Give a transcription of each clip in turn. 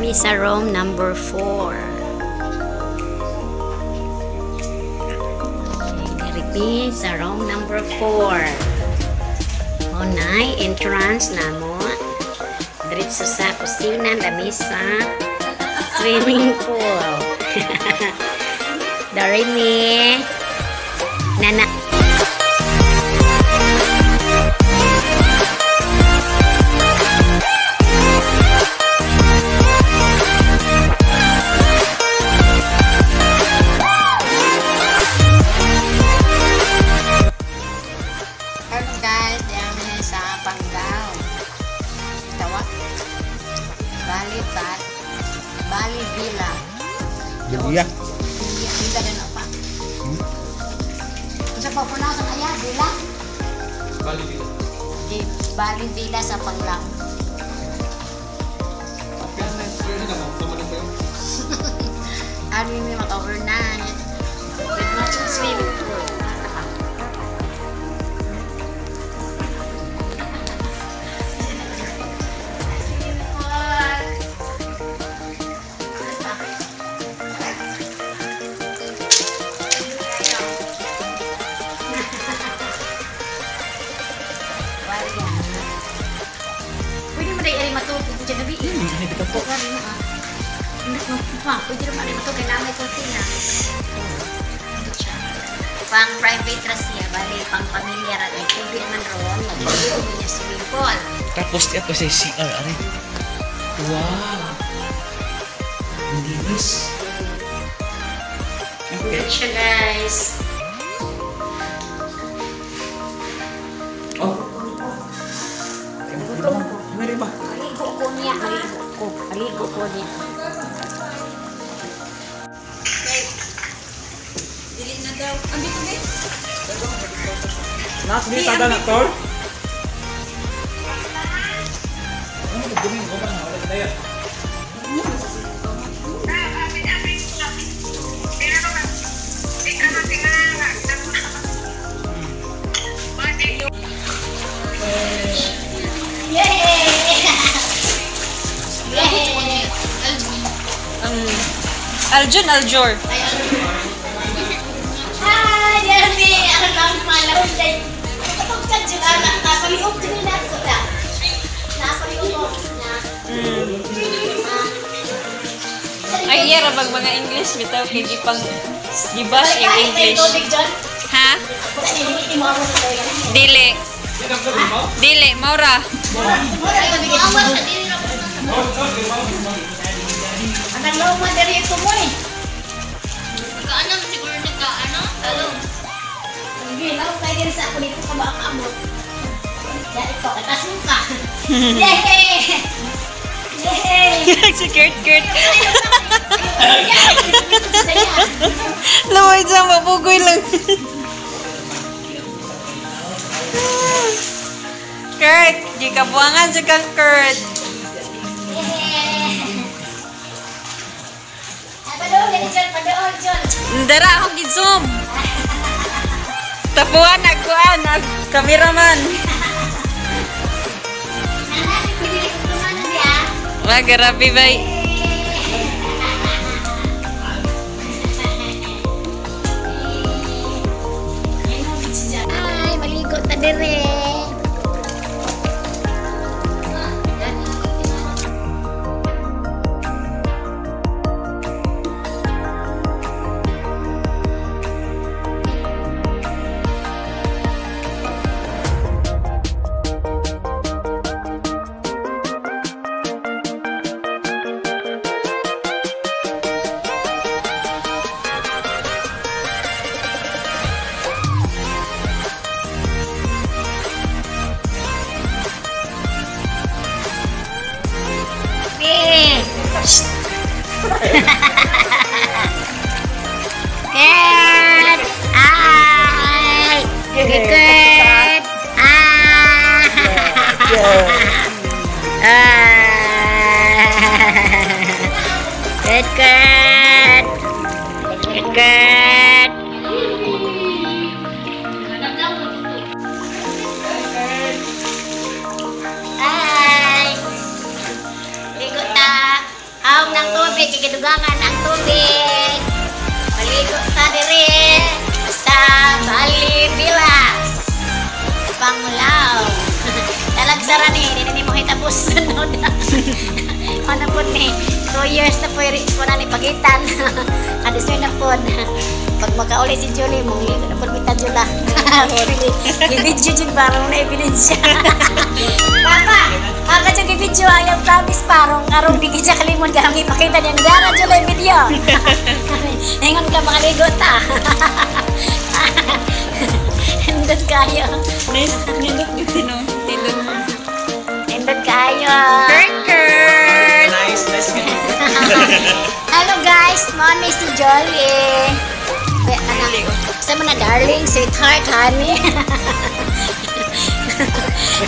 kami sa room number 4. Niripin sa room number 4. Unay, entrance na mo. Diretso sa kusina, lamisa, swimming pool. Doremi, Nana. Bali Villa. Iya. Villa dan apa? Sa papunaw sa kaya Villa? Bali Villa. Di Bali Villa sa Panglao. Ano yung mag-overnight? With matching swimming pool. Pwede mo dahil matupog dyan gabi. Hindi ka po. Pwede naman ito kay namay kusina. Pang private ras niya, bali pang pamilya rat ay tubig man ron, mag-iinom niya swimming pool. Tapos ito sa CR, ari. Wow. Hindi miss. Good siya, guys. Oh. Mari ba? Aligo ko niya, aligo ko niya. Dili na daw. Ambito ni? Nas ni sada na tol. Ano dumi ko ba na wala daya? Aljun Aljor. Hi, Jeremy. Ano lang malawin din. Kapag ka dyan, napaliog din nila ko na. Napaliog na. Ay, iya rabag mga English bitaw kay gipang gibas yung English. Ha? Dili. Dili, maura. Anong luma dari ito mo eh. Ano, siguro nagka-ano? Talong. Hindi, lang tayo din sa ako dito sa mga kaamot. Yan ito, katasuka. Yay! Yay! Si Kurt. Laway dyan, mapugoy lang. Kurt, di kabuangan dyan kang Kurt. Padool, John. Ndara akong gi-zoom. Tapuan, nagkuan, kameraman. Nanay, pwede ko tumano niya. Wah, grabe bay. Ay, maligo ta dire. Ket! Ay! Ket! Ket! Ket! Ay! Ligo ta! Aw! Ano po ni? 2 years na po yung po na ni pagitan. Kadisay na po. Pag makauli si Julie, mong ligo na po kita Jula. I-video dyan parang na ebidensya. Papa! Papa dyan i-video ayaw promise parang arong di kita kalimon ka nang ipakita niya. Nagara Jula yung video. Ingon ka makaligo ta. Hindot kayo. Nindot gitu no. Hindot kayo. Nice ganun. Hello guys, mommy si Jolly. Sa mo na darling, sweetheart, honey.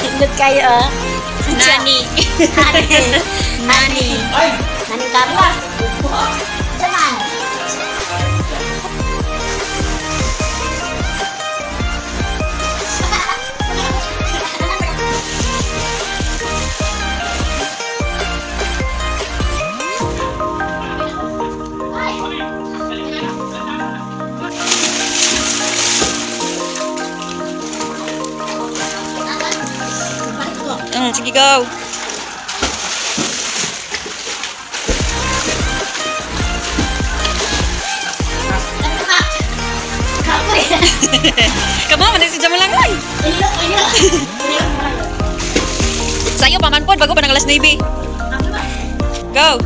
Hindot kayo, Nani. Nani. Ay! Nani kapo? Saman. Sige, go. Kamu mana si jam lang ay? Sayo paman pod bago pa ng alas 9. Go.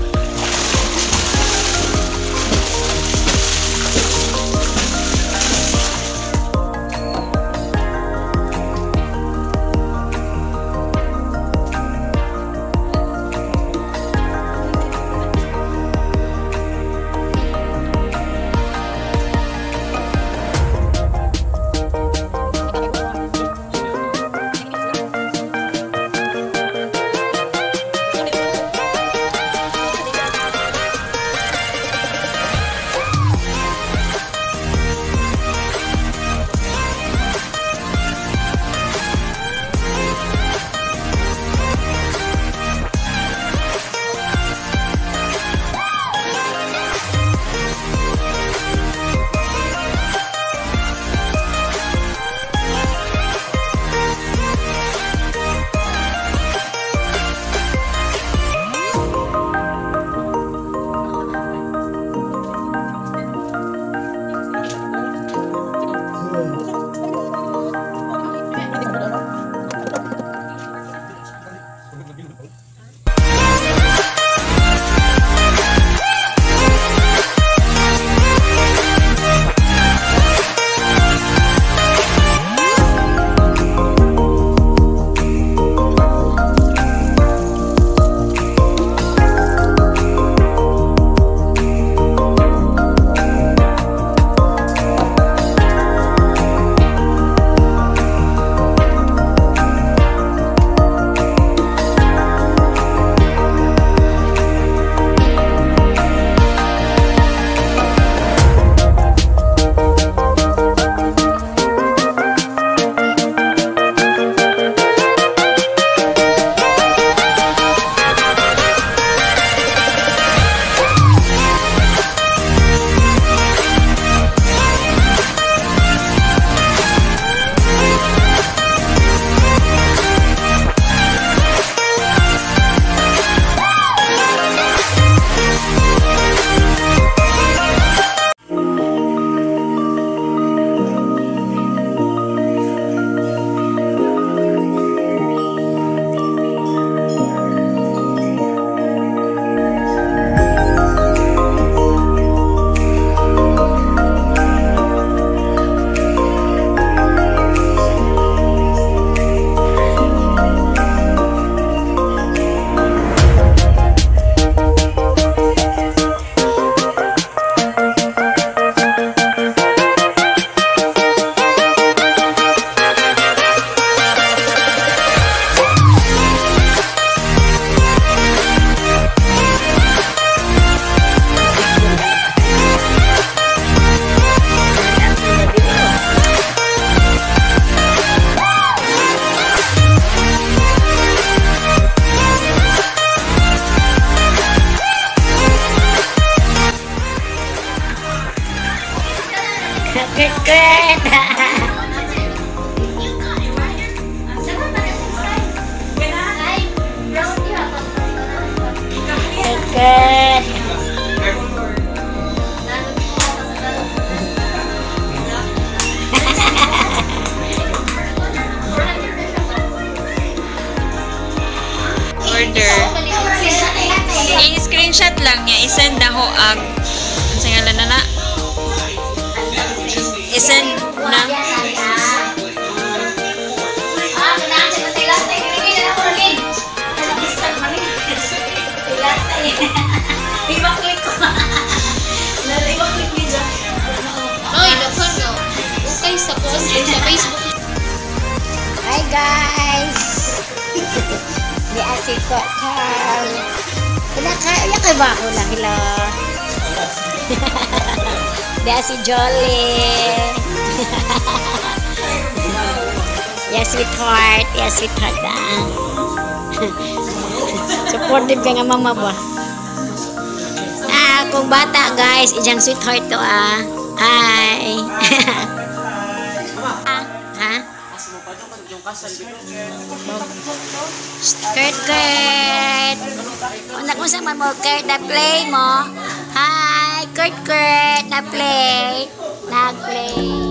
screenshot lang niya, isend na ho ang sa ngalan na. Isend na. Ibaklik ko. Ibaklik ni John. Ay, dapat no. Okay, sa post sa Facebook. Hi guys. Di asik kok kan. Ya kay ba ako lang hila. Di asik Jolly. Ya sweetheart, ah. Supportive ka nga mama ba? Kung bata guys, ijang sweetheart to ah. Hi. Ha? Kurt. Anak mo sa man mo, Kurt, na play mo. Hi, Kurt, na play. Nag-play.